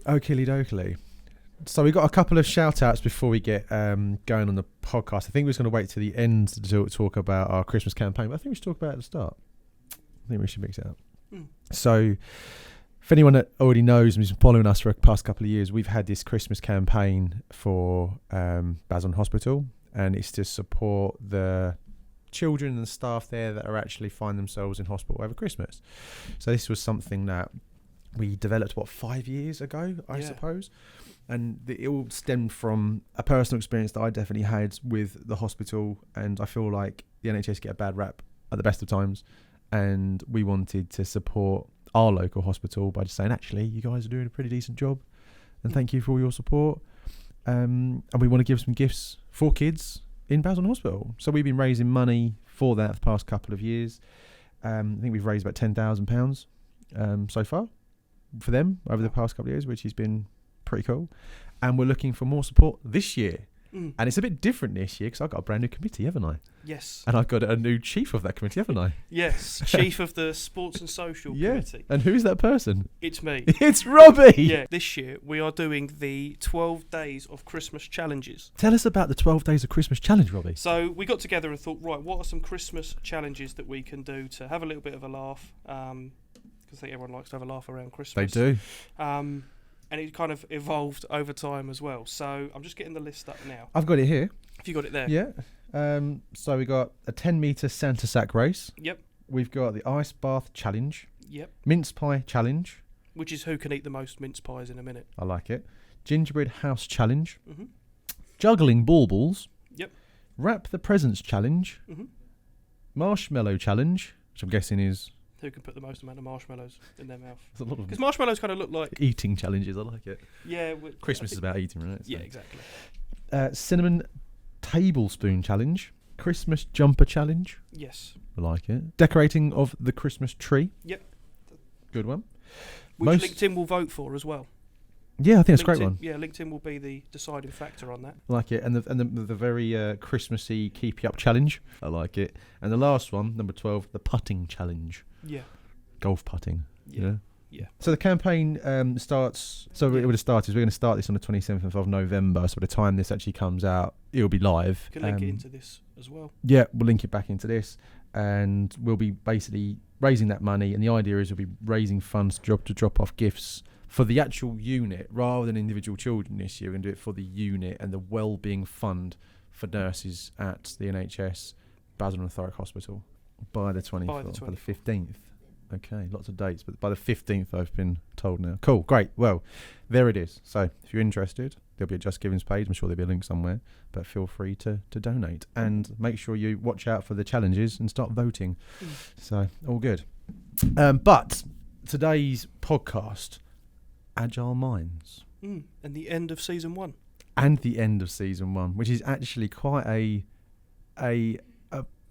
Oakley dokley. So we got a couple of shout outs before we get going on the podcast. I think we're just going to wait to the end to talk about our Christmas campaign, but I think we should talk about it at the start. I think we should mix it up. So for anyone that already knows and has been following us for the past couple of years, we've had this Christmas campaign for Basildon Hospital, and it's to support the children and staff there that are actually find themselves in hospital over Christmas. So this was something that we developed 5 years ago, I suppose, and it all stemmed from a personal experience that I definitely had with the hospital, and I feel like the NHS get a bad rap at the best of times, and we wanted to support our local hospital by just saying, actually, you guys are doing a pretty decent job, and thank you for all your support, and we want to give some gifts for kids in Basildon Hospital. So we've been raising money for that for the past couple of years. I think we've raised about £10,000 so far for them over the past couple of years, which has been pretty cool. And we're looking for more support this year. And it's a bit different this year because I've got a brand new committee, haven't I? Yes. And I've got a new chief of that committee, haven't I? Yes, chief of the Sports and Social Committee. And who's that person? It's me. It's Robbie! Yeah, this year we are doing the 12 Days of Christmas Challenges. Tell us about the 12 Days of Christmas Challenge, Robbie. So we got together and thought, right, what are some Christmas challenges that we can do to have a little bit of a laugh? Because I think everyone likes to have a laugh around Christmas. They do. And it kind of evolved over time as well. So I'm just getting the list up now. I've got it here. Have you got it there? Yeah. So we got a 10-metre Santa sack race. Yep. We've got the ice bath challenge. Yep. Mince pie challenge. Which is who can eat the most mince pies in a minute. I like it. Gingerbread house challenge. Mm-hmm. Juggling baubles. Yep. Wrap the presents challenge. Mm-hmm. Marshmallow challenge, which I'm guessing is... Who can put the most amount of marshmallows in their mouth? There's a lot of Because marshmallows kind of look like... eating challenges, I like it. Yeah. Christmas is about eating, right? Yeah, exactly. Cinnamon tablespoon challenge. Christmas jumper challenge. Yes. I like it. Decorating of the Christmas tree. Yep. Good one. Which LinkedIn will vote for as well. Yeah, I think it's a great one. Yeah, LinkedIn will be the deciding factor on that. I like it. And the very Christmassy keep you up challenge. I like it. And the last one, number 12, the putting challenge. Yeah. Golf putting. Yeah. Yeah. So the campaign starts. So it would have started. We're going to start this on the 27th of November. So by the time this actually comes out, it'll be live. You can link it into this as well. Yeah, we'll link it back into this, and we'll be basically raising that money. And the idea is we'll be raising funds to drop off gifts for the actual unit rather than individual children this year. We're going to do it for the unit and the wellbeing fund for nurses at the NHS Basildon and Thurrock Hospital by the 24th, by the 15th. Okay, lots of dates, but by the 15th I've been told now. Cool, great. Well, there it is. So if you're interested, there'll be a Just Giving's page. I'm sure there'll be a link somewhere, but feel free to donate. And make sure you watch out for the challenges and start voting. So, all good. But today's podcast, Agile Minds. And the end of season 1. And the end of season 1, which is actually quite a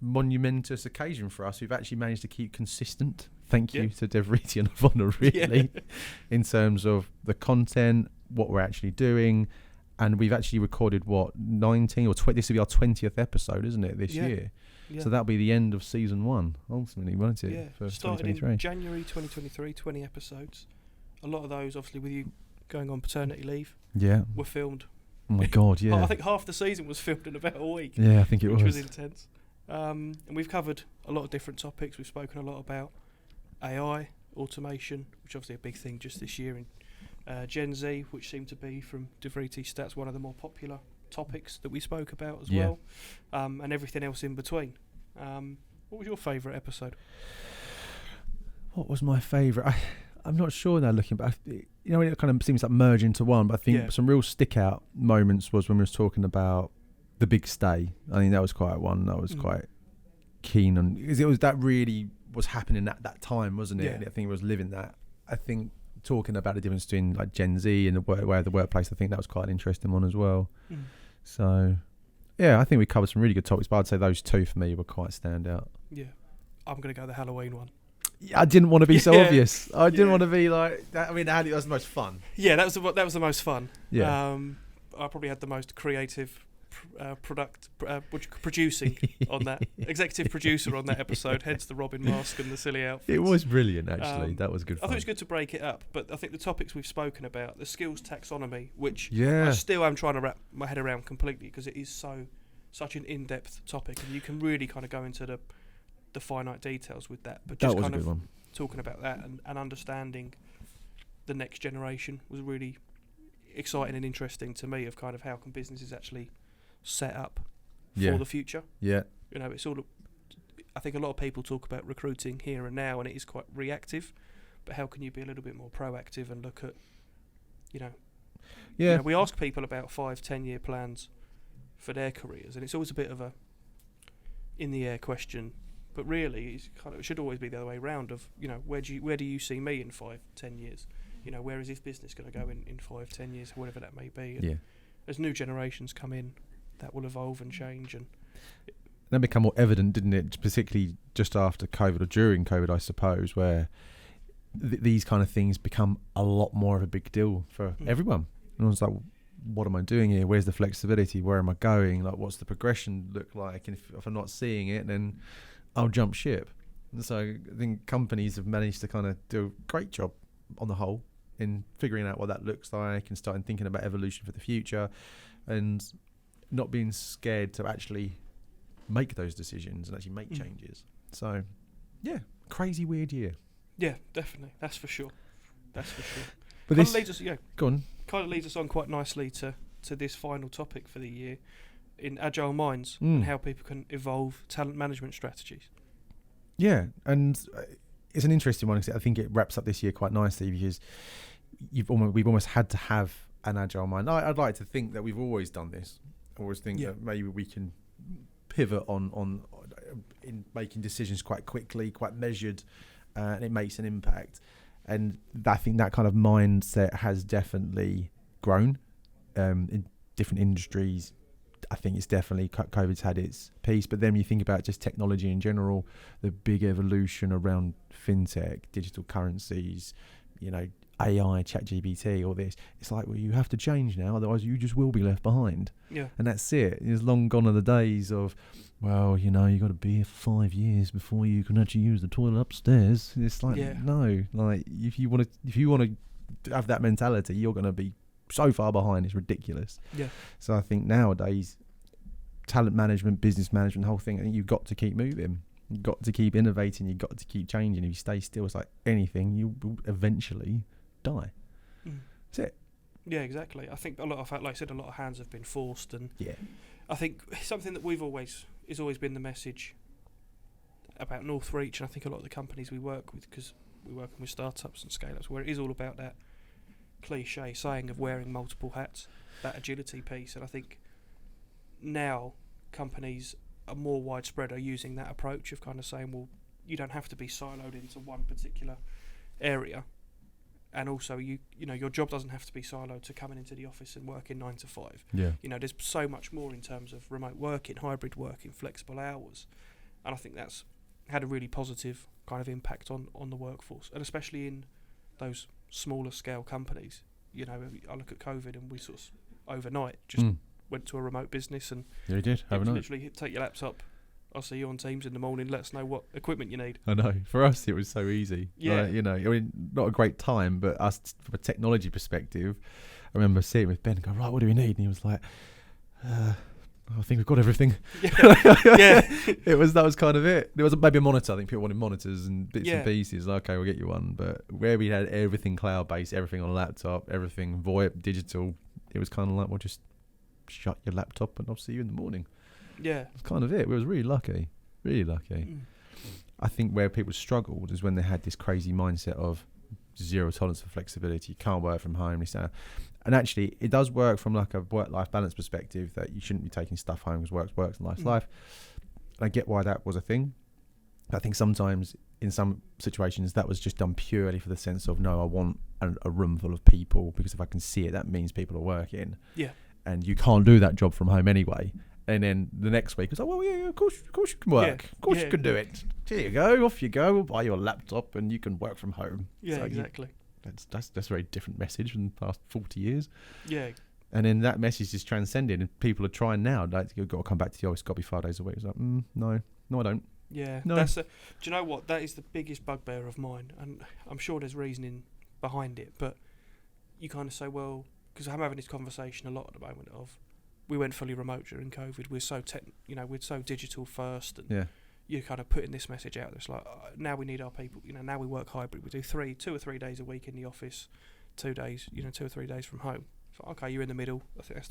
monumentous occasion for us. We've actually managed to keep consistent. Thank you to Dev Reedy and Ivonna, really, in terms of the content, what we're actually doing. And we've actually recorded, 19 or 20? This will be our 20th episode, isn't it, this year? Yeah. So that'll be the end of season 1, ultimately, won't it? Yeah, for started in January 2023, 20 episodes. A lot of those, obviously, with you going on paternity leave, were filmed. Oh my God, yeah. I think half the season was filmed in about a week. Yeah, I think it was. Which was intense. And we've covered a lot of different topics. We've spoken a lot about AI, automation, which obviously a big thing just this year, and Gen Z, which seemed to be, from DeVrie's stats, one of the more popular topics that we spoke about as well, and everything else in between. What was your favourite episode? What was my favourite? I'm not sure now looking back. It kind of seems like merge into one, but I think some real stick out moments was when we was talking about the big stay. I think that was quite one that was quite keen on, because it was that really was happening at that time, wasn't it? Yeah. And I think it was living that. I think talking about the difference between like Gen Z and the way of the workplace, I think that was quite an interesting one as well. So yeah, I think we covered some really good topics, but I'd say those two for me were quite standout. Yeah. I'm going to go the Halloween one. I didn't want to be so obvious. I didn't want to be like that. I mean, that was the most fun. Yeah, that was the most fun. Yeah. I probably had the most creative producing on that, executive producer on that episode, hence the Robin mask and the silly outfits. It was brilliant, actually. That was good I fun. thought it was good to break it up, but I think the topics we've spoken about, the skills taxonomy, which Yeah. I still am trying to wrap my head around completely, because it is such an in-depth topic, and you can really kind of go into the finite details with that. But That just was a kind good of one. talking about that and understanding the next generation was really exciting and interesting to me, of kind of how can businesses actually set up for the future. Yeah. You know, it's all. I think a lot of people talk about recruiting here and now, and it is quite reactive. But how can you be a little bit more proactive and look at, you know, we ask people about 5-10 year plans for their careers, and it's always a bit of a in the air question. But really, it should always be the other way round. Of, you know, where do you see me in 5-10 years? You know, where is this business going to go in 5-10 years, whatever that may be? And as new generations come in, that will evolve and change. And that became more evident, didn't it? Particularly just after COVID or during COVID, I suppose, where these kind of things become a lot more of a big deal for everyone. And I was like, what am I doing here? Where's the flexibility? Where am I going? Like, what's the progression look like? And if I'm not seeing it, then I'll jump ship. And so I think companies have managed to kind of do a great job on the whole in figuring out what that looks like and starting thinking about evolution for the future and not being scared to actually make those decisions and actually make changes. So, yeah, crazy weird year. Yeah, definitely. That's for sure. But But kind of leads us, go on. Kind of leads us on quite nicely to this final topic for the year in Agile Minds and how people can evolve talent management strategies. Yeah, and it's an interesting one because I think it wraps up this year quite nicely because we've almost had to have an Agile mind. I'd like to think that we've always done this. I always think that maybe we can pivot on in making decisions quite quickly, quite measured, and it makes an impact. And I think that kind of mindset has definitely grown in different industries. I think it's definitely COVID's had its piece, but then you think about just technology in general, the big evolution around fintech, digital currencies, you know, AI, ChatGPT, all this. It's like, well, you have to change now, otherwise you just will be left behind. Yeah. And that's it. It's long gone are the days of, well, you know, you got to be here for 5 years before you can actually use the toilet upstairs. It's like, no, like if you want to have that mentality, you're going to be so far behind. It's ridiculous. Yeah. So I think nowadays, talent management, business management, the whole thing, I think you've got to keep moving. You've got to keep innovating. You've got to keep changing. If you stay still, it's like anything, you will eventually die. That's it. Yeah, exactly. I think like I said, a lot of hands have been forced, and I think something that it's always been the message about Northreach, and I think a lot of the companies we work with, because we're working with startups and scale-ups, where it is all about that cliche saying of wearing multiple hats, that agility piece. And I think now companies are more widespread, are using that approach of kind of saying, well, you don't have to be siloed into one particular area. And also, you know, your job doesn't have to be siloed to coming into the office and working 9 to 5. Yeah. You know, there's so much more in terms of remote working, hybrid working, flexible hours. And I think that's had a really positive kind of impact on the workforce, and especially in those smaller scale companies. You know, I look at COVID and we sort of overnight just went to a remote business and you did overnight. Literally take your laptop. I'll see you on Teams in the morning. Let us know what equipment you need. I know. For us, it was so easy. Yeah. You know, I mean, not a great time, but us from a technology perspective, I remember sitting with Ben and going, right, what do we need? And he was like, I think we've got everything. Yeah. That was kind of it. There was maybe a monitor. I think people wanted monitors and bits and pieces. Okay, we'll get you one. But where we had everything cloud-based, everything on a laptop, everything VoIP, digital, it was kind of like, well, just shut your laptop and I'll see you in the morning. Yeah. That's kind of it. We was really lucky. I think where people struggled is when they had this crazy mindset of zero tolerance for flexibility. You can't work from home. And actually, it does work from like a work-life balance perspective that you shouldn't be taking stuff home because work's work and life's life. And I get why that was a thing. I think sometimes in some situations that was just done purely for the sense of, no, I want a room full of people because if I can see it, that means people are working. Yeah. And you can't do that job from home anyway. And then the next week, it's like, well, yeah, of course you can work. Of course you can do it. Here you go. Off you go. We'll buy your laptop and you can work from home. Yeah, so exactly. That's a very different message from the past 40 years. Yeah, And then that message is transcending, and people are trying now. Like, you've got to come back to the office. It's got to be 5 days a week. It's like, no, I don't. Yeah, No. do you know what? That is the biggest bugbear of mine, and I'm sure there's reasoning behind it. But you kind of say, well, because I'm having this conversation a lot at the moment. Of we went fully remote during COVID. We're so we're so digital first, and you're kind of putting this message out. It's like now we need our people. Now we work hybrid. We do 2 or 3 days a week in the office, 2 days, 2 or 3 days from home. So, okay, you're in the middle. I think that's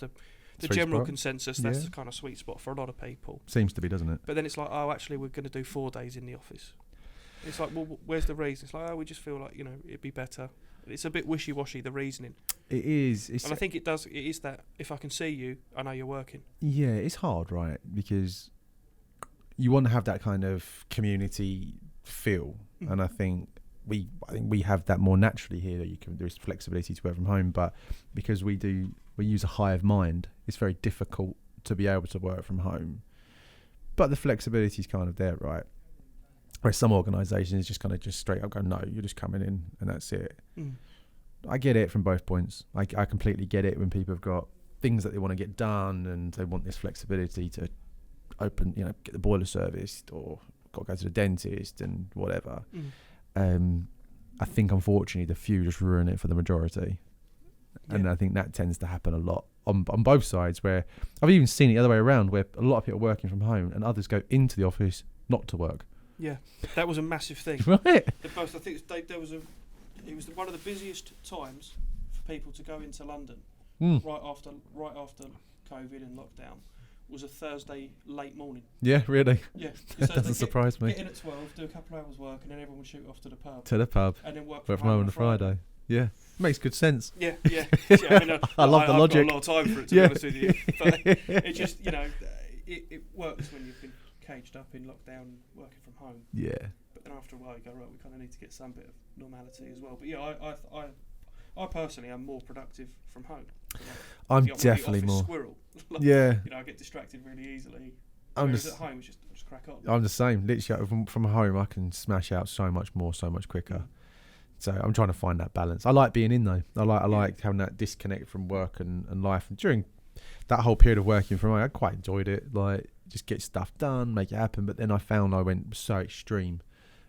the general consensus. That's the kind of sweet spot for a lot of people. Seems to be, doesn't it? But then it's like, oh, actually, we're going to do 4 days in the office. It's like, well, where's the reason? It's like, oh, we just feel like, it'd be better. It's a bit wishy-washy, the reasoning. It is. And I think it is that if I can see you, I know you're working. Yeah, it's hard, right? Because you want to have that kind of community feel. Mm. And I think we have that more naturally here. There's flexibility to work from home, but because we use a hive mind, it's very difficult to be able to work from home. But the flexibility is kind of there, right? Whereas some organisations just kind of just straight up go, no, you're just coming in and that's it. Mm. I get it from both points. I completely get it when people have got things that they want to get done and they want this flexibility to open, get the boiler serviced or got to go to the dentist and whatever. Mm. I think unfortunately the few just ruin it for the majority. Yeah. And I think that tends to happen a lot on both sides, where I've even seen it the other way around, where a lot of people are working from home and others go into the office not to work. Yeah, that was a massive thing. Right. I think it was one of the busiest times for people to go into London right after COVID and lockdown. Was a Thursday late morning. Yeah, really. Yeah, that doesn't surprise me. Get in at 12, do a couple of hours work, and then everyone would shoot off to the pub. And then work from home on a Friday. Yeah, makes good sense. Yeah. I mean, I love the logic. I've got a lot of time for it, to be honest with you. But it just, it works when you've been caged up in lockdown, working from home. Yeah. But then after a while, you go, right, we kind of need to get some bit of normality as well. But yeah, I personally am more productive from home. I'm definitely more. Squirrel. Yeah. I get distracted really easily. I'm at home, it's just crack on. I'm the same. Literally, from home, I can smash out so much more, so much quicker. So I'm trying to find that balance. I like being in though. I like having that disconnect from work and life. And during that whole period of working from home, I quite enjoyed it. Like, just get stuff done, make it happen. But then I found I went so extreme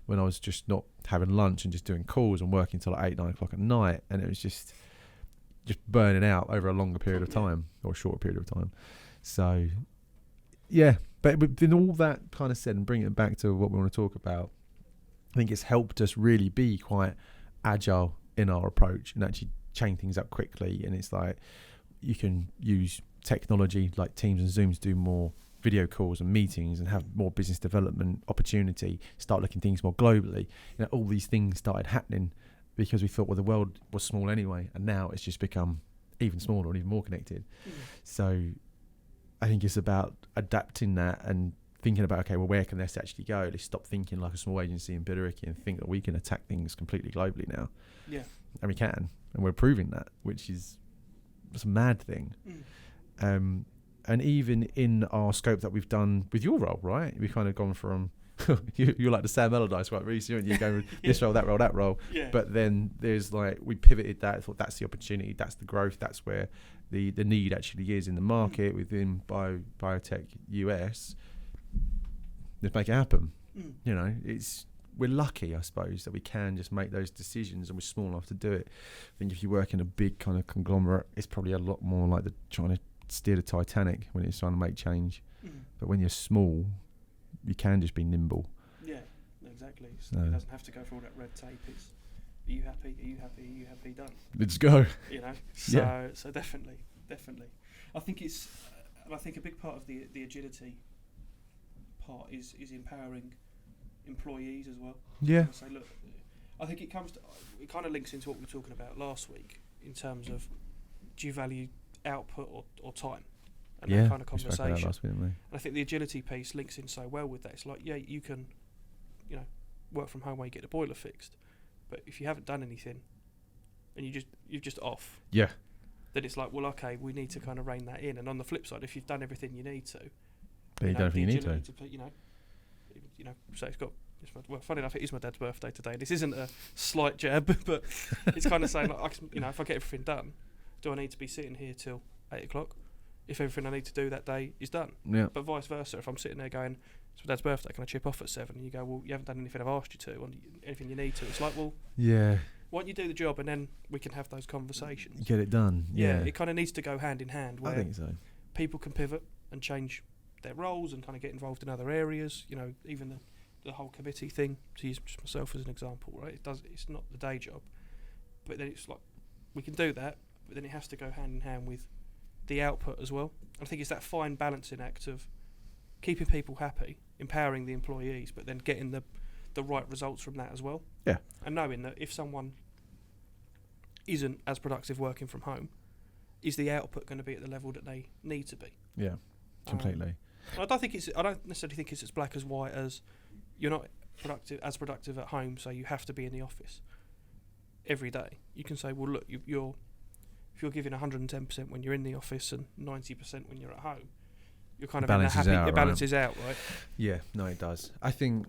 when I was just not having lunch and just doing calls and working till like 8-9 o'clock at night, and it was just burning out over a longer period of time or a shorter period of time. So yeah, but within all that kind of said, and bringing it back to what we want to talk about, I think it's helped us really be quite agile in our approach and actually change things up quickly. And it's like you can use technology like Teams and Zoom to do more video calls and meetings and have more business development opportunity, start looking things more globally. All these things started happening because we thought, well, the world was small anyway, and now it's just become even smaller and even more connected. So I think it's about adapting that and thinking about, okay, well, where can this actually go? Let's stop thinking like a small agency in Billericay and think that we can attack things completely globally now. Yeah. And we can, and we're proving that, which is a mad thing. And even in our scope that we've done with your role, right? We've kind of gone from you're like the Sam Allardyce, right? Really, you go with this role, that role, that role. Yeah. But then there's like we pivoted that. Thought that's the opportunity, that's the growth, that's where the need actually is in the market within biotech US. Let's make it happen. We're lucky, I suppose, that we can just make those decisions, and we're small enough to do it. I think if you work in a big kind of conglomerate, it's probably a lot more like trying to steer the Titanic when it's trying to make change. But when you're small, you can just be nimble. Yeah, exactly. So it doesn't have to go through all that red tape. It's, are you happy? Are you happy? Are you happy? Done. Let's go. So definitely. I think it's, and I think a big part of the agility part is empowering employees as well. Yeah. So look, I think it kind of links into what we were talking about last week in terms of, do you value output or time? And that kind of conversation. Last week, and I think the agility piece links in so well with that. It's like, you can, work from home where you get the boiler fixed, but if you haven't done anything and you're just off, then it's like, well, okay, we need to kind of rein that in. And on the flip side, if you've done everything you need to, then you've done everything you need to. So it's got. Well, funny enough, it is my dad's birthday today. This isn't a slight jab, but it's kind of saying, like, if I get everything done, do I need to be sitting here till 8 o'clock if everything I need to do that day is done. Yeah. But vice versa, if I'm sitting there going, it's my dad's birthday, can I chip off at 7? And you go, well, you haven't done anything I've asked you to, or anything you need to. It's like, well, Yeah. why don't you do the job and then we can have those conversations? Get it done. Yeah. It kind of needs to go hand in hand, where I think so. people can pivot and change their roles and kind of get involved in other areas. You know, even the whole committee thing, to use just myself as an example, right? It's not the day job, but then it's like, we can do that, but then it has to go hand in hand with the output as well. I think it's that fine balancing act of keeping people happy, empowering the employees, but then getting the right results from that as well. Yeah. And knowing that if someone isn't as productive working from home, is the output going to be at the level that they need to be? Yeah. Completely. I don't necessarily think it's as black as white as you're not productive at home, so you have to be in the office every day. You can say, well, look, if you're giving 110% when you're in the office and 90% when you're at home, you're kind of in a happy. It balances out, right? Yeah. No, it does. I think,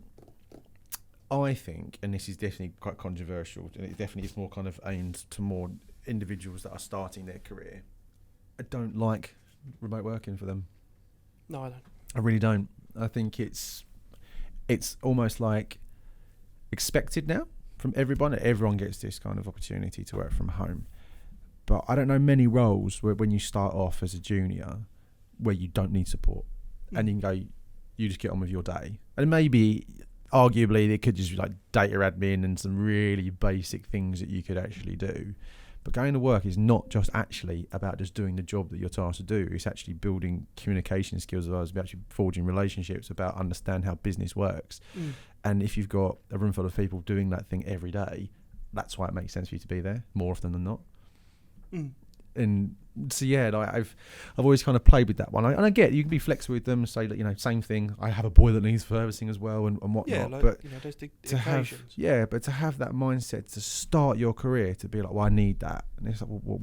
and this is definitely quite controversial, and it definitely is more kind of aimed to more individuals that are starting their career. I don't like remote working for them. No, I don't. I really don't. I think it's almost like expected now from everyone. Everyone gets this kind of opportunity to work from home. But I don't know many roles where when you start off as a junior where you don't need support and you can go, you just get on with your day. And maybe, arguably, it could just be like data admin and some really basic things that you could actually do. But going to work is not just actually about just doing the job that you're tasked to do. It's actually building communication skills as well. It's about actually forging relationships, about understand how business works. And if you've got a room full of people doing that thing every day, that's why it makes sense for you to be there more often than not. And so I've always kind of played with that one. And I get you can be flexible with them, say that same thing. I have a boy that needs servicing as well and whatnot. Yeah, like, but there's the to occasions. but to have that mindset to start your career to be like, well, I need that, and it's like, well,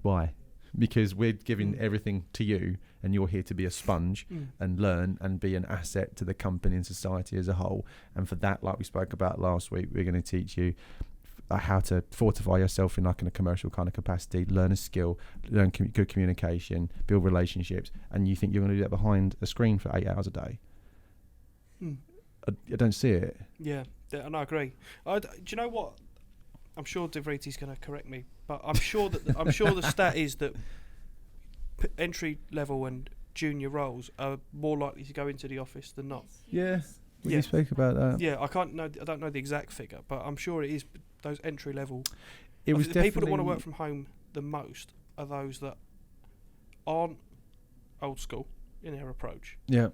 why? Because we're giving everything to you, and you're here to be a sponge and learn and be an asset to the company and society as a whole. And for that, like we spoke about last week, we're going to teach you how to fortify yourself in a commercial kind of capacity, learn a skill, learn good communication, build relationships, and you think you're going to do that behind a screen for 8 hours a day. I don't see it. Yeah, and I agree. Do you know what? I'm sure DeVriti's going to correct me, but I'm sure that the stat is that entry level and junior roles are more likely to go into the office than not. Yeah. You spoke about that. Yeah, I don't know the exact figure, but I'm sure it is those entry level. It was the people that want to work from home the most are those that aren't old school in their approach. Yeah.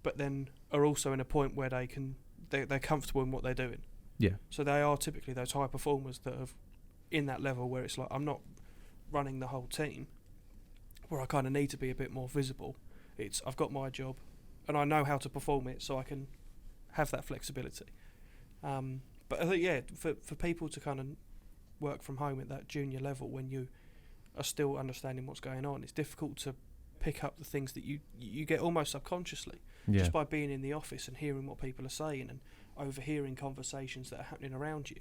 But then are also in a point where they're comfortable in what they're doing. Yeah. So they are typically those high performers that have in that level where it's like, I'm not running the whole team, where I kind of need to be a bit more visible. It's I've got my job and I know how to perform it, so I can have that flexibility. But I think, for people to kind of work from home at that junior level when you are still understanding what's going on, it's difficult to pick up the things that you get almost subconsciously just by being in the office and hearing what people are saying and overhearing conversations that are happening around you.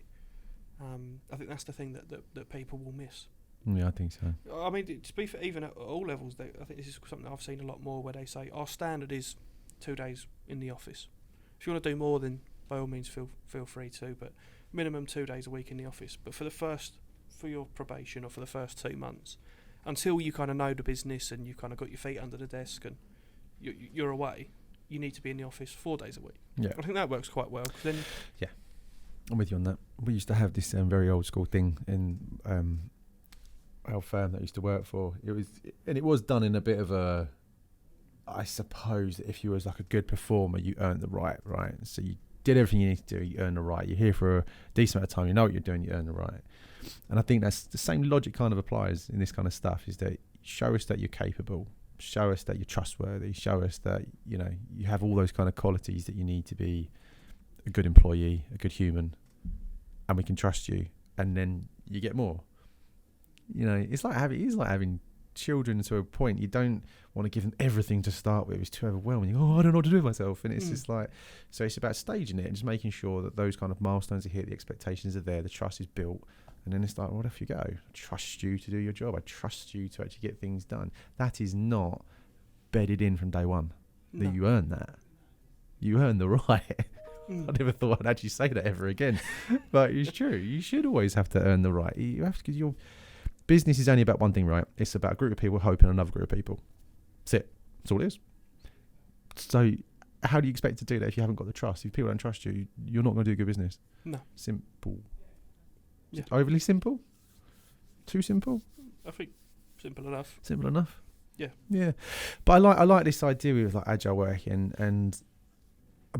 I think that's the thing that people will miss. Yeah, I think so. I mean, to be fair, even at all levels, I think this is something I've seen a lot more where they say our standard is 2 days in the office. If you want to do more, then by all means feel free to, but minimum 2 days a week in the office. But for your probation or for the first 2 months, until you kind of know the business and you've kind of got your feet under the desk and you're away, you need to be in the office 4 days a week. Yeah, I think that works quite well. 'Cause then, I'm with you on that. We used to have this very old school thing in our firm that I used to work for. It was done in a bit of a, I suppose, if you was like a good performer, you earned the right? So you did everything you need to do, you earn the right. You're here for a decent amount of time, you know what you're doing, you earn the right. And I think that's the same logic kind of applies in this kind of stuff, is that show us that you're capable, show us that you're trustworthy, show us that, you have all those kind of qualities that you need to be a good employee, a good human, and we can trust you, and then you get more. It's like having children to a point. You don't want to give them everything to start with. It's too overwhelming. I don't know what to do with myself. And it's just like, so it's about staging it and just making sure that those kind of milestones are hit, the expectations are there, the trust is built, And then it's like, well, off you go. I trust you to do your job. I trust you to actually get things done. That is not bedded in from day one. No. That you earn that. You earn the right. Mm. I never thought I'd actually say that ever again. But it's true. You should always have to earn the right. You have to, because your business is only about one thing, right? It's about a group of people helping another group of people. That's it. That's all it is. So how do you expect to do that if you haven't got the trust? If people don't trust you, you're not going to do good business. No. Simple. Yeah. Overly simple? Too simple? I think simple enough. Simple enough. Yeah. Yeah. But I like this idea with like agile working and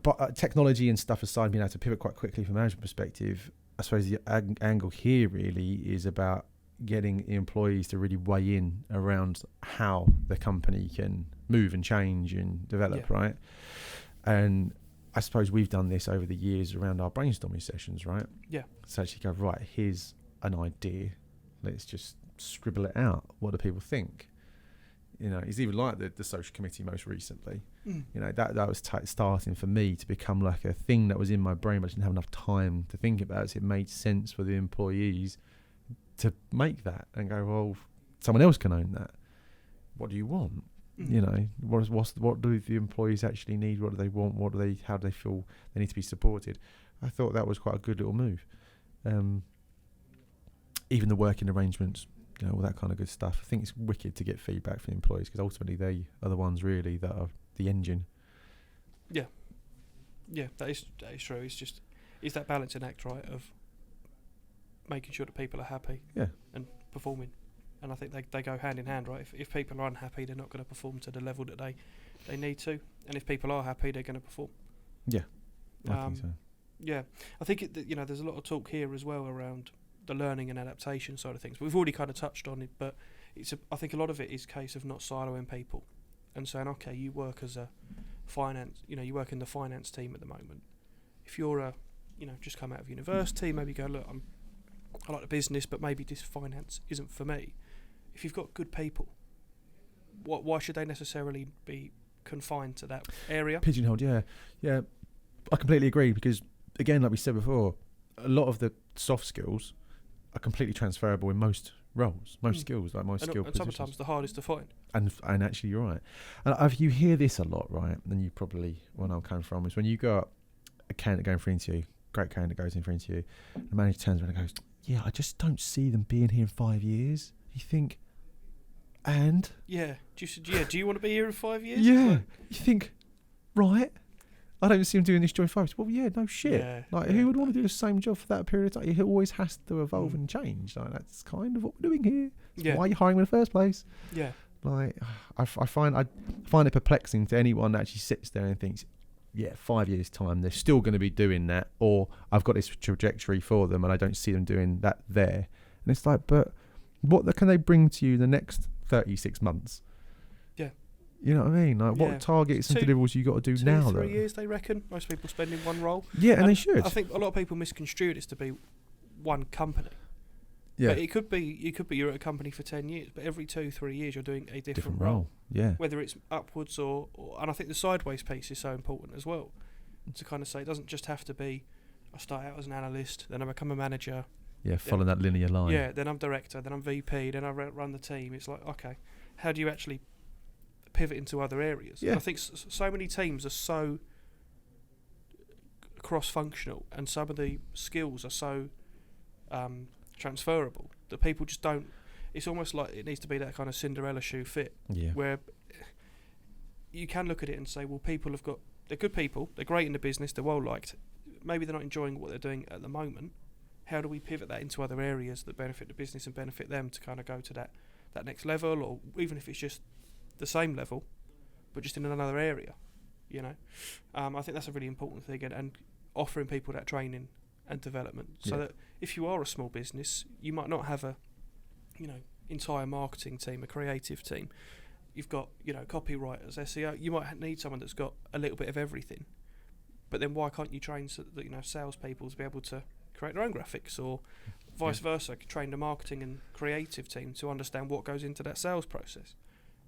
but technology and stuff aside, being able to pivot quite quickly from a management perspective. I suppose the angle here really is about getting employees to really weigh in around how the company can move and change and develop, right? And I suppose we've done this over the years around our brainstorming sessions, right? Yeah. So actually go, right, here's an idea. Let's just scribble it out. What do people think? You know, it's even like the social committee most recently. You know, that was starting for me to become like a thing that was in my brain, but I didn't have enough time to think about it. So it made sense for the employees to make that and go, well, someone else can own that. What do you want? You know, what do the employees actually need? What do they want? How do they feel they need to be supported? I thought that was quite a good little move. Even the working arrangements, you know, all that kind of good stuff. I think it's wicked to get feedback from employees because ultimately they are the ones really that are the engine. Yeah, that is true. It's that balancing act, right, of making sure that people are happy and performing. And I think they go hand in hand, right? If people are unhappy, they're not going to perform to the level that they need to. And if people are happy, they're going to perform. Yeah, I think so. Yeah, I think there's a lot of talk here as well around the learning and adaptation side of things. We've already kind of touched on it, but I think a lot of it is a case of not siloing people and saying, okay, you work as a finance, you work in the finance team at the moment. If you're just come out of university, maybe go, look, I like the business, but maybe this finance isn't for me. If you've got good people, why should they necessarily be confined to that area? Pigeonholed, yeah. I completely agree because, again, like we said before, a lot of the soft skills are completely transferable in most roles, most skills, like most skill positions. And sometimes the hardest to find. And actually, you're right. And you hear this a lot, right? And you probably, where I'm coming from, is when you got a candidate going for an interview, great candidate goes in for an interview, the manager turns around and goes, yeah, I just don't see them being here in 5 years. You think, and? Yeah. Do you want to be here in 5 years? Yeah. You think, right, I don't see him doing this job in 5 years. Well, yeah, no shit. Who would want to do the same job for that period of time? It always has to evolve and change. Like, that's kind of what we're doing here. That's why you're hiring in the first place. Yeah. Like, I find it perplexing to anyone that actually sits there and thinks, 5 years' time, they're still going to be doing that, or I've got this trajectory for them and I don't see them doing that there. And it's like, but what can they bring to you the next 36 months? Yeah. You know what I mean? Like, what targets and deliverables you got to do now? 3 years, they reckon. Most people spend in one role. Yeah, and they should. I think a lot of people misconstrue this to be one company. Yeah. But you could be you're at a company for 10 years, but every 2-3 years you're doing a different role. Yeah. Whether it's upwards or and I think the sideways piece is so important as well. To kind of say it doesn't just have to be I start out as an analyst, then I become a manager. Yeah, follow that linear line. Yeah, then I'm director, then I'm VP, then I run the team. It's like, okay, how do you actually pivot into other areas? Yeah. And I think so many teams are so cross-functional and some of the skills are so transferable that people just don't. It's almost like it needs to be that kind of Cinderella shoe fit, where you can look at it and say, well, they're good people, they're great in the business, they're well liked. Maybe they're not enjoying what they're doing at the moment. How do we pivot that into other areas that benefit the business and benefit them to kind of go to that next level, or even if it's just the same level, but just in another area, I think that's a really important thing, and offering people that training and development, so that if you are a small business, you might not have a entire marketing team, a creative team. You've got copywriters, SEO. You might need someone that's got a little bit of everything, but then why can't you train salespeople to be able to create their own graphics, or vice versa, train the marketing and creative team to understand what goes into that sales process,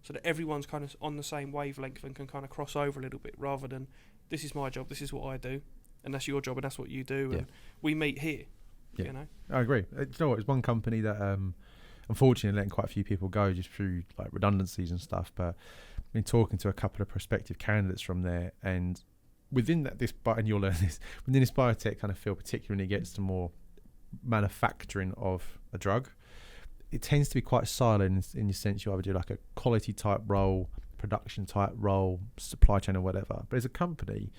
so that everyone's kind of on the same wavelength and can kind of cross over a little bit, rather than this is my job, this is what I do, and that's your job and that's what you do, and we meet here. Yeah. You know, I agree. You know what? It's one company that unfortunately letting quite a few people go just through like redundancies and stuff. But I've been talking to a couple of prospective candidates from there, and within that, and you'll learn this, within this biotech kind of field, particularly when it gets to more manufacturing of a drug, it tends to be quite silent in the sense you either do like a quality type role, production type role, supply chain or whatever. But there's a company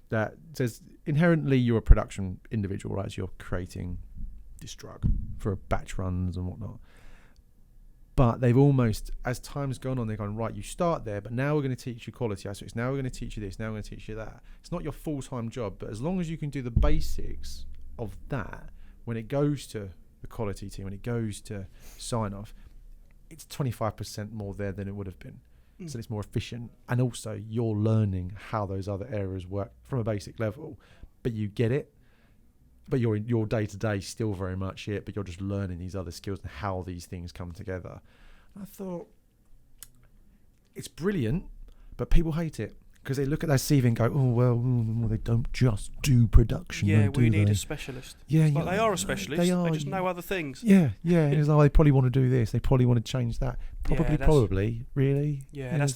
that says inherently you're a production individual, right? So you're creating this drug for batch runs and whatnot. But they've almost, as time's gone on, they're going, right, you start there, but now we're going to teach you quality aspects. Now we're going to teach you this. Now we're going to teach you that. It's not your full-time job, but as long as you can do the basics of that, when it goes to the quality team, when it goes to sign-off, it's 25% more there than it would have been. So it's more efficient. And also, you're learning how those other areas work from a basic level, but you get it. But your day-to-day still very much it, but you're just learning these other skills and how these things come together. And I thought, it's brilliant, but people hate it because they look at their CV and go, oh, well, they don't just do production. Yeah, do we need they? a specialist. Yeah, It's like they are a specialist. They are. They just know other things. Yeah. And it's like, they probably want to do this. They probably want to change that. Probably, really. Yeah, that's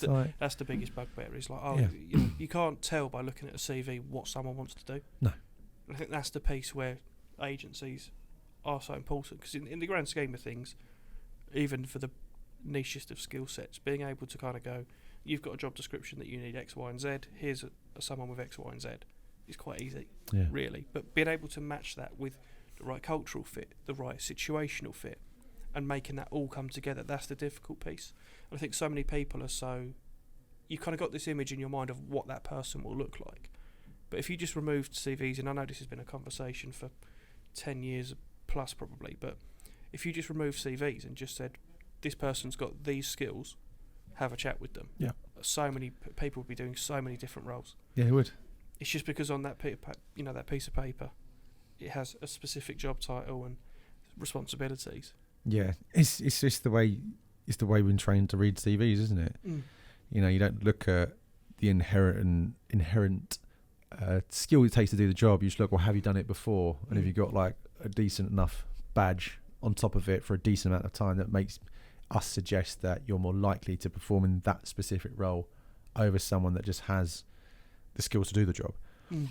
the biggest bugbear. It's like, you can't tell by looking at a CV what someone wants to do. No. I think that's the piece where agencies are so important, because in the grand scheme of things, even for the nichest of skill sets, being able to kind of go, you've got a job description that you need X, Y and Z, here's someone with X, Y and Z, is quite easy, really. But being able to match that with the right cultural fit, the right situational fit, and making that all come together, that's the difficult piece. And I think so many people you've kind of got this image in your mind of what that person will look like. But if you just removed CVs, and I know this has been a conversation for 10 years plus probably, but if you just removed CVs and just said, this person's got these skills, have a chat with them. Yeah. So many people would be doing so many different roles. Yeah, it would. It's just because on that that piece of paper, it has a specific job title and responsibilities. Yeah, it's just the way we've been trained to read CVs, isn't it? You know, you don't look at the inherent skill it takes to do the job. You just look, well, have you done it before? And have you got like a decent enough badge on top of it for a decent amount of time that makes us suggest that you're more likely to perform in that specific role over someone that just has the skills to do the job. And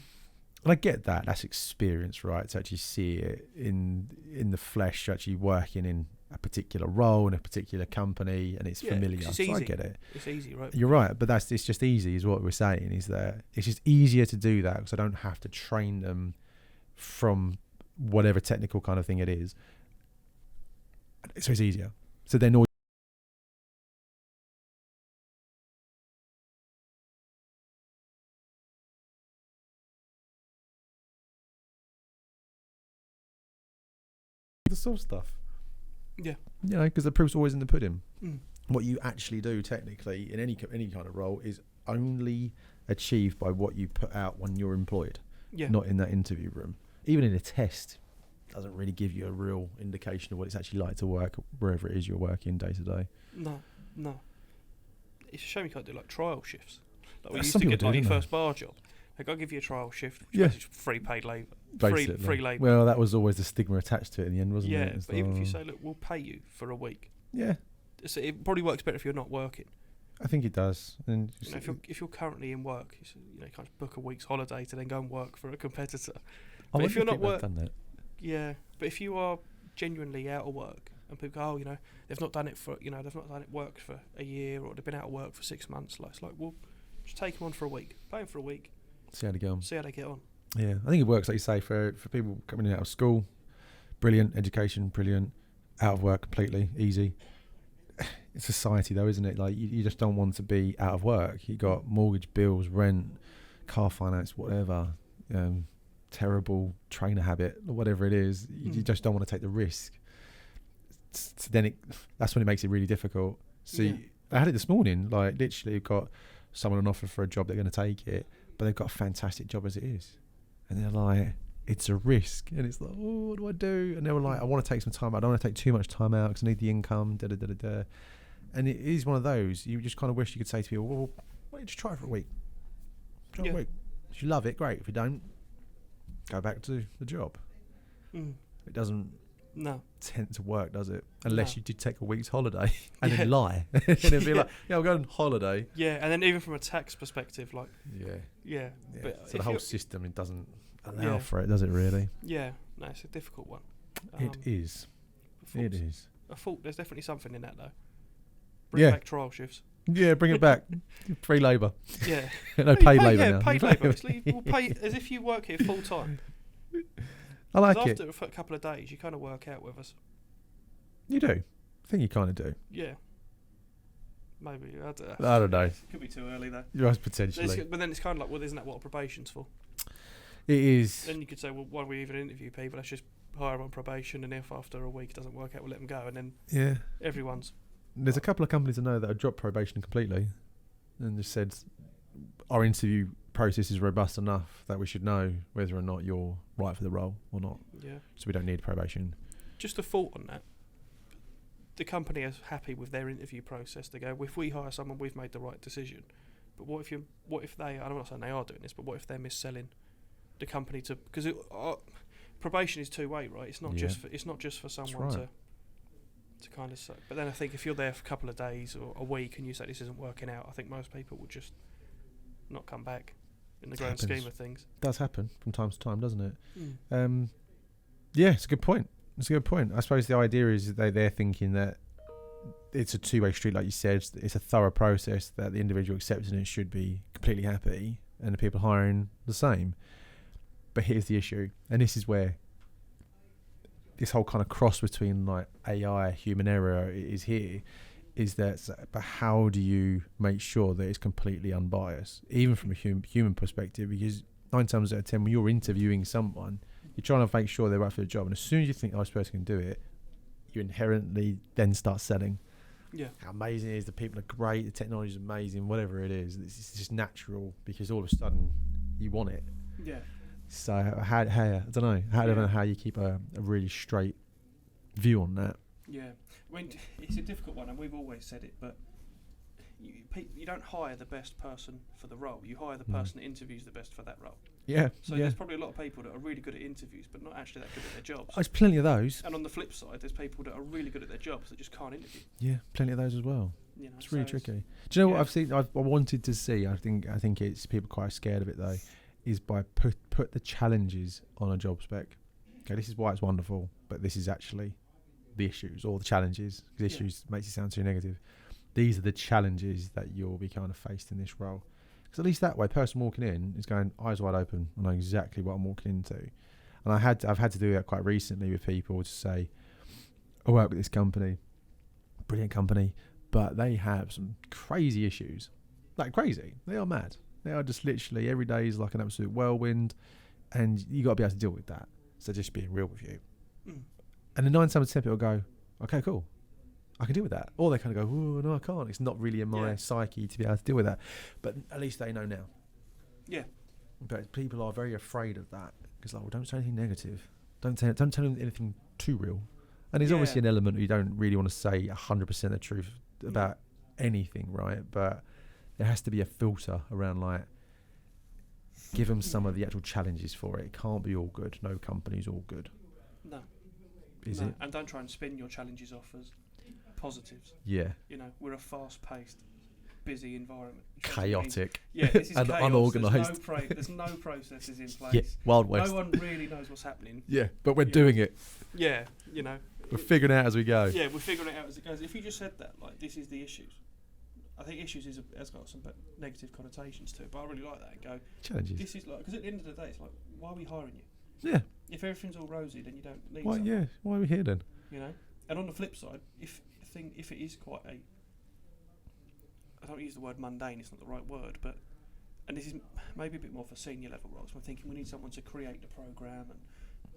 I get that. That's experience, right? To actually see it in the flesh, actually working in a particular role in a particular company, and it's familiar. It's so easy. I get it. It's easy, right? You're right, but it's just easy is what we're saying, is that it's just easier to do that because I don't have to train them from whatever technical kind of thing it is. So it's easier. So then all the soft stuff. Yeah. You know, because the proof's always in the pudding. What you actually do technically in any kind of role is only achieved by what you put out when you're employed, not in that interview room. Even in a test, doesn't really give you a real indication of what it's actually like to work wherever it is you're working day to day. No. It's a shame you can't do like trial shifts. Like we Some used to get people like do, your don't first bar job. Like I'll give you a trial shift, which Yeah. is free paid labour. Free labour. Well, that was always the stigma attached to it in the end, wasn't it? Yeah, but even if you say, look, we'll pay you for a week. Yeah, So it probably works better if you're not working. I think it does. And You know, if you're currently in work, you know, kind of book a week's holiday to then go and work for a competitor. But if you're not working, but if you are genuinely out of work and people go, oh, you know, they've not done it work for a year, or they've been out of work for 6 months. Like, it's like, well, just take them on for a week, pay them for a week, see how they go. see how they get on. Yeah, I think it works like you say for people coming out of school. Brilliant education, brilliant. Out of work, completely easy. It's society though, isn't it? Like you just don't want to be out of work. You got mortgage, bills, rent, car finance, whatever. Terrible trainer habit, or whatever it is. You just don't want to take the risk. So then that's when it makes it really difficult. I had it this morning. Like literally, got someone an offer for a job. They're going to take it, but they've got a fantastic job as it is, and they're like, it's a risk, and it's like, oh, what do I do? And they were like, I want to take some time out. I don't want to take too much time out because I need the income. And it is one of those. You just kind of wish you could say to people, well, why don't you just try it for a week? Try it for a week. If you love it, great. If you don't, go back to the job. It doesn't No. tend to work, does it? Unless No. you did take a week's holiday and Yeah. then lie. And it'd be Yeah. like, yeah, I'll go on holiday. Yeah, and then even from a tax perspective, like, Yeah. yeah. But So the if whole you're- system, it doesn't allow Yeah. for it, does it really? Yeah, no, it's a difficult one. It is. It is. A fault. There's definitely something in that though. Bring Yeah. back trial shifts. Yeah, bring it back. Free labour. Yeah. No, paid labour Yeah, now. paid labour. We'll pay as if you work here full time. I like it. After a couple of days, you kind of work out with us. You do. I think you kind of do. Yeah. Maybe. I don't know. I don't know. Could be too early though. Yes, potentially. But then it's kind of like, well, isn't that what probation's for? It is. Then you could say, well, why do we even interview people? Let's just hire them on probation, and if after a week it doesn't work out, we'll let them go, and then Yeah. everyone's. There's a couple of companies I know that have dropped probation completely and just said our interview process is robust enough that we should know whether or not you're right for the role or not. Yeah. So we don't need probation. Just a thought on that. The company is happy with their interview process. They go, if we hire someone, we've made the right decision. But what if they? I'm not saying they are doing this, but what if they're mis-selling the company to? Because probation is two-way, right? It's not just for someone right. to kind of say. But then I think if you're there for a couple of days or a week and you say this isn't working out, I think most people would just not come back in the grand scheme of things. It does happen from time to time, doesn't it? Mm. Yeah, it's a good point. It's a good point. I suppose the idea is that they're thinking that it's a two-way street, like you said. It's a thorough process that the individual accepting it should be completely happy, and the people hiring the same. But here's the issue, and this is where this whole kind of cross between like AI, human error is here, is that, but how do you make sure that it's completely unbiased, even from a human perspective? Because 9 times out of 10, when you're interviewing someone, you're trying to make sure they're right for the job, and as soon as you think, oh, this person can do it, you inherently then start selling. Yeah. How amazing it is, the people are great, the technology is amazing, whatever it is. It's just natural because all of a sudden you want it. Yeah. So how I don't know. I don't know how you keep a really straight view on that. Yeah. I mean, it's a difficult one, and we've always said it, but you don't hire the best person for the role. You hire the person that interviews the best for that role. Yeah. So there's probably a lot of people that are really good at interviews, but not actually that good at their jobs. There's plenty of those. And on the flip side, there's people that are really good at their jobs that just can't interview. Yeah, plenty of those as well. You know, It's really so tricky. Do you know what I've seen? I wanted to see. I think it's people quite scared of it though. Is by put the challenges on a job spec. Okay, this is why it's wonderful, but this is actually the issues or the challenges. Because issues makes it sound too negative. These are the challenges that you'll be kind of faced in this role. Because at least that way, person walking in is going eyes wide open. I know exactly what I'm walking into. And I've had to do that quite recently with people to say, I work with this company, brilliant company, but they have some crazy issues. Like crazy. They are mad. They are just literally every day is like an absolute whirlwind, and you got to be able to deal with that. So just being real with you. Mm. And the 9 times out of 10 people go, okay, cool, I can deal with that. Or they kind of go, oh no, I can't. It's not really in my psyche to be able to deal with that. But at least they know now. Yeah. But people are very afraid of that because like, well, don't say anything negative. Don't tell them anything too real. And there's obviously an element where you don't really want to say 100% the truth about anything, right? But there has to be a filter around like, give them some of the actual challenges for it. It can't be all good. No company's all good. No. Is it? And don't try and spin your challenges off as positives. Yeah. You know, we're a fast-paced, busy environment. Chaotic. Yeah, this is and chaos. unorganised. There's no processes in place. Yeah, Wild West. No one really knows what's happening. Yeah, but we're doing it. Yeah, you know. We're figuring it out as we go. Yeah, we're figuring it out as it goes. If you just said that, like, this is the issues. I think issues has got some negative connotations to it, but I really like that and go, challenges. this is like, because at the end of the day, it's like, why are we hiring you? Yeah. If everything's all rosy, then you don't need Why? someone. Yeah. Why are we here then? You know. And on the flip side, if it is quite a, I don't use the word mundane, it's not the right word, but, and this is maybe a bit more for senior level roles. I'm thinking we need someone to create the program and,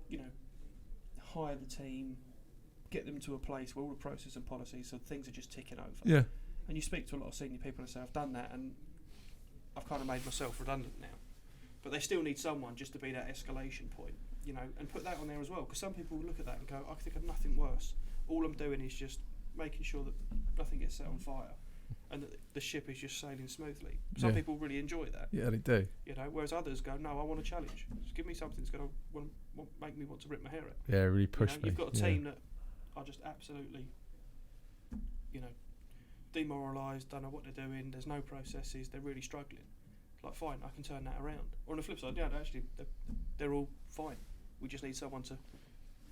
you know, hire the team, get them to a place where all the process and policies, so things are just ticking over. Yeah. And you speak to a lot of senior people and say, I've done that and I've kind of made myself redundant now. But they still need someone just to be that escalation point, you know, and put that on there as well. Because some people look at that and go, I think of nothing worse. All I'm doing is just making sure that nothing gets set on fire. and the ship is just sailing smoothly. Some people really enjoy that. Yeah, they do. You know, whereas others go, no, I want a challenge. Just give me something that's going to make me want to rip my hair out. Yeah, really push me. You've got a team that are just absolutely, demoralised, don't know what they're doing. There's no processes. They're really struggling. Like, fine, I can turn that around. Or on the flip side, actually, they're all fine. We just need someone to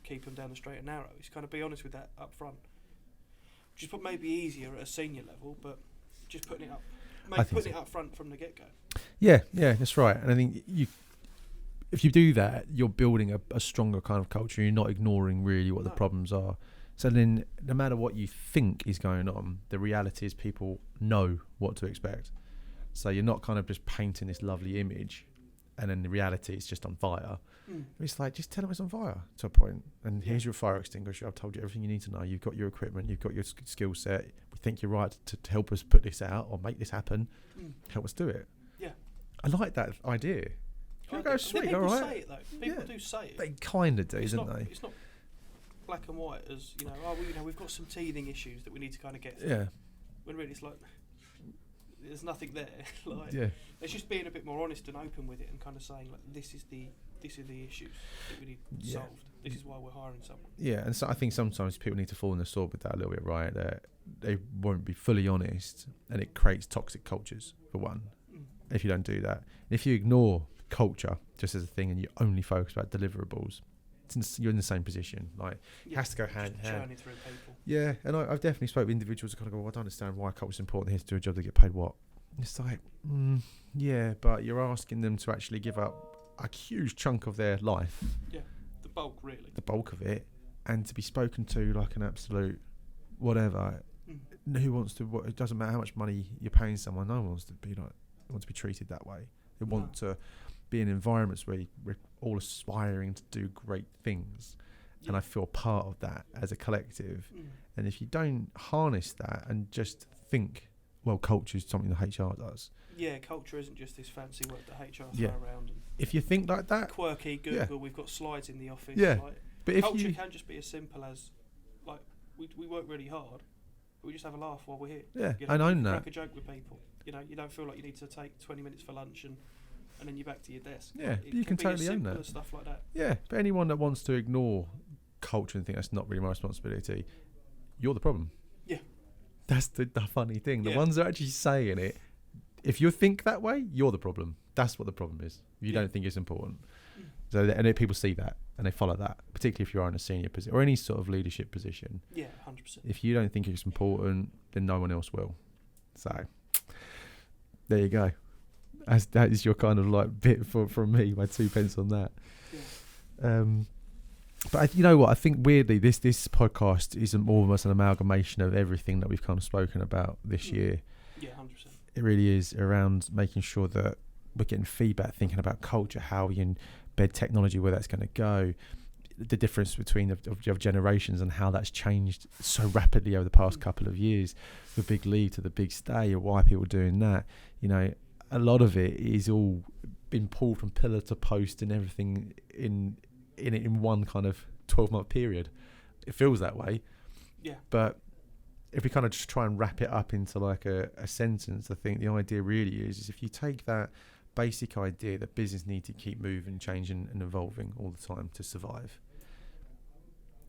keep them down the straight and narrow. Just kind of be honest with that up front. Just maybe easier at a senior level, but just putting it up, putting it up front from the get-go. Yeah, that's right. And I think if you do that, you're building a stronger kind of culture. You're not ignoring really what the problems are. So then, no matter what you think is going on, the reality is people know what to expect. So you're not kind of just painting this lovely image, and then the reality is just on fire. It's like, just tell them it's on fire to a point, and here's your fire extinguisher. I've told you everything you need to know. You've got your equipment, you've got your skill set. We think you're right to help us put this out or make this happen. Help us do it. Yeah, I like that idea. You go, sweet, all right. Say it though. People do say it. They kind of do, don't they? It's not black and white as we've got some teething issues that we need to kind of get through. Yeah. When really it's like there's nothing there. It's just being a bit more honest and open with it, and kind of saying like this is the issues that we need solved. This is why we're hiring someone. Yeah, and so I think sometimes people need to fall on the sword with that a little bit, right? That they won't be fully honest, and it creates toxic cultures for one. If you don't do that, if you ignore culture just as a thing and you only focus about deliverables, you're in the same position. Like, it has to go hand in hand. Churning through people. Yeah, and I've definitely spoken with individuals who kind of go, well, I don't understand why culture's important here to do a job, they get paid what? It's like, but you're asking them to actually give up a huge chunk of their life. Yeah, the bulk, really. The bulk of it, and to be spoken to like an absolute whatever. Who wants to? It doesn't matter how much money you're paying someone. No one wants to be treated that way. They want to be in environments where we're all aspiring to do great things, and I feel part of that as a collective. And if you don't harness that and just think, well, culture is something that HR does. Yeah, culture isn't just this fancy word that HR throw around. And if you think like that, quirky Google, we've got slides in the office. Yeah, but culture can just be as simple as like we work really hard, but we just have a laugh while we're here. Yeah, I own that. Crack a joke with people. You don't feel like you need to take 20 minutes for lunch and then you're back to your desk. Yeah, but you can totally own that. Stuff like that. Yeah, but anyone that wants to ignore culture and think that's not really my responsibility, you're the problem. Yeah, that's the funny thing. The ones that are actually saying it, if you think that way, you're the problem. That's what the problem is. You don't think it's important. So, and people see that and they follow that, particularly if you are in a senior position or any sort of leadership position. Yeah, 100%. If you don't think it's important, then no one else will. So, there you go. As that is your kind of like bit from me, my 2 pence on that. Yeah. But you know what? I think weirdly, this podcast is almost an amalgamation of everything that we've kind of spoken about this year. Yeah, 100%. It really is around making sure that we're getting feedback, thinking about culture, how we embed technology, where that's going to go, the difference between of generations and how that's changed so rapidly over the past couple of years, the big leave to the big stay, or why people are doing that. A lot of it is all been pulled from pillar to post and everything in one kind of 12-month period. It feels that way. Yeah. But if we kind of just try and wrap it up into like a sentence, I think the idea really is if you take that basic idea that business need to keep moving, changing and evolving all the time to survive,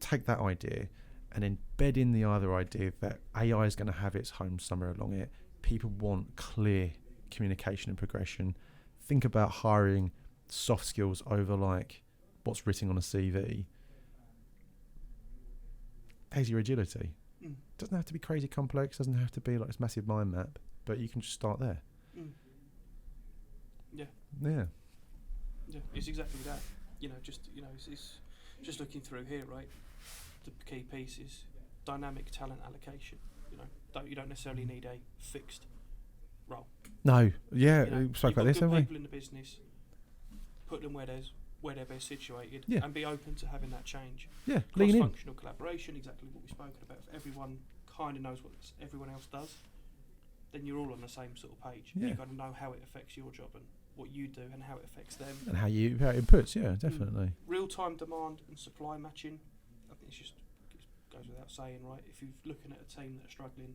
take that idea and embed in the other idea that AI is going to have its home somewhere along it. People want clear communication and progression. Think about hiring soft skills over like what's written on a CV. There's your agility. Doesn't have to be crazy complex, doesn't have to be like this massive mind map, but you can just start there. Yeah, it's exactly that. It's just looking through here, right? The key piece is dynamic talent allocation. You don't necessarily need a fixed role. No, we spoke about this, haven't we? People in the business, put them where they're best situated, and be open to having that change. Yeah, cross-functional collaboration, exactly what we've spoken about. If everyone kind of knows what everyone else does, then you're all on the same sort of page. Yeah. You've got to know how it affects your job and what you do and how it affects them. And how it inputs, definitely. Real-time demand and supply matching, I think it goes without saying, right? If you're looking at a team that are struggling,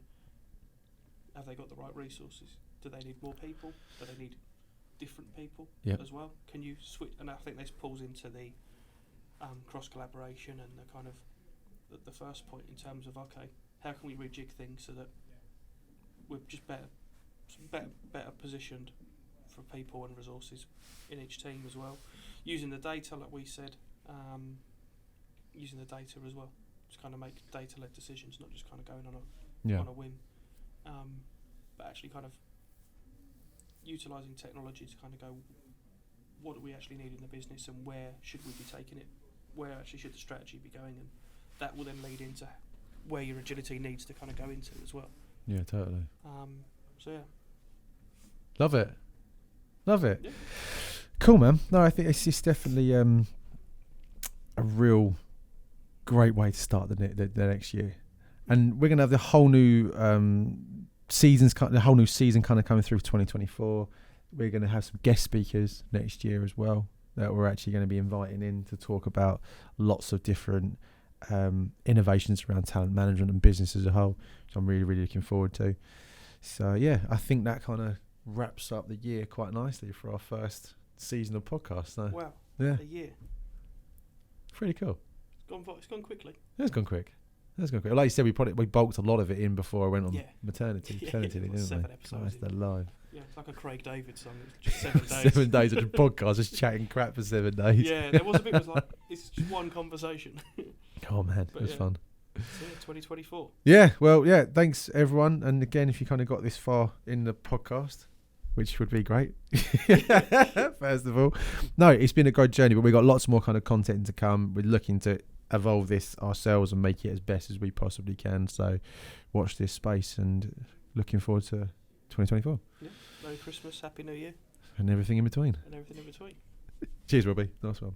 have they got the right resources? Do they need more people? Do they need different people as well? Can you switch? And I think this pulls into the cross collaboration and the kind of the first point in terms of, okay, how can we rejig things so that we're just better positioned for people and resources in each team as well, using the data like we said, using the data as well, just kind of make data-led decisions, not just kind of going on a whim, but actually kind of utilising technology to kind of go, what do we actually need in the business and where should we be taking it, where actually should the strategy be going, and that will then lead into where your agility needs to kind of go into as well. Yeah, totally. So yeah. Love it. Yeah. Cool, man. No, I think it's definitely a real great way to start the next year, and we're gonna have the whole new season kind of coming through for 2024. We're gonna have some guest speakers next year as well that we're actually going to be inviting in to talk about lots of different innovations around talent management and business as a whole, which I'm really, really looking forward to. So yeah, I think that kind of wraps up the year quite nicely for our first season of podcast. So, wow, yeah, a year. Pretty cool. It's gone quickly. It's gone quick. Like you said, we bulked a lot of it in before I went on maternity leave, didn't 7 we? episodes. That's alive. Yeah, it's like a Craig David song. It's just 7 days. 7 days of a podcast, just chatting crap for 7 days. Yeah, there was a bit. It was like it's just one conversation. Oh man, it was fun. So yeah, 2024. Yeah, well, yeah. Thanks everyone, and again, if you kind of got this far in the podcast, which would be great. First of all, no, it's been a great journey, but we've got lots more kind of content to come. We're looking to evolve this ourselves and make it as best as we possibly can. So, watch this space, and looking forward to 2024. Yeah. Merry Christmas, Happy New Year, and everything in between. Cheers, Robbie. Nice one.